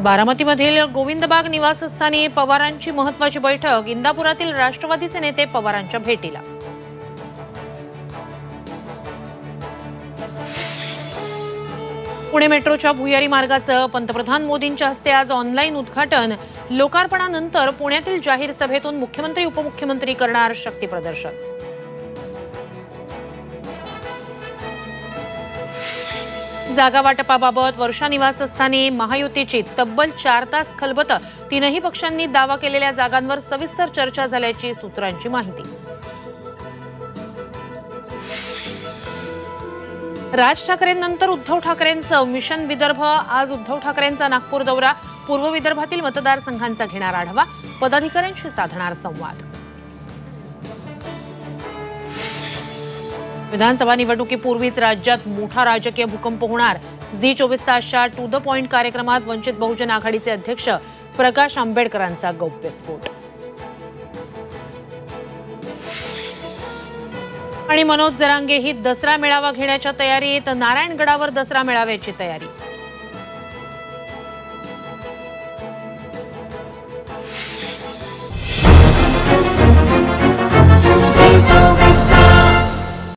बारामतीमधील गोविंदबाग निवासस्थानी पवारांची महत्त्वाची बैठक। इंदापुरातील राष्ट्रवादीचे नेते पवारांच्या भेटीला। पुणे मेट्रोच्या भुयारी मार्गाचं पंतप्रधान मोदींच्या हस्ते आज ऑनलाईन उद्घाटन। लोकार्पणानंतर पुण्यातील जाहीर सभेतून मुख्यमंत्री उपमुख्यमंत्री करणार शक्ती प्रदर्शन। जागा वाटपाबाबत वर्षा निवासस्थानी महायुतीची तब्बल 4 तास खलबत। तीनही पक्षांनी दावा केलेल्या जागांवर सविस्तर चर्चा झाल्याची सूत्रांची माहिती। राज ठाकरेंनंतर उद्धव ठाकरेंचं मिशन विदर्भ। आज उद्धव ठाकरेंचा नागपूर दौरा। पूर्व विदर्भातील मतदारसंघांचा घेणार आढावा। पदाधिकाऱ्यांशी साधणार संवाद। विधानसभा निवडणुकीपूर्वीच राज्यात मोठा राजकीय भूकंप होणार। झी24 तासच्या टू द पॉइंट कार्यक्रमात वंचित बहुजन आघाडीचे अध्यक्ष प्रकाश आंबेडकरांचा गौप्यस्फोट। आणि मनोज जरांगे ही दसरा मेळावा घेण्याच्या तयारीत। नारायणगडावर दसरा मेळाव्याची तयारी।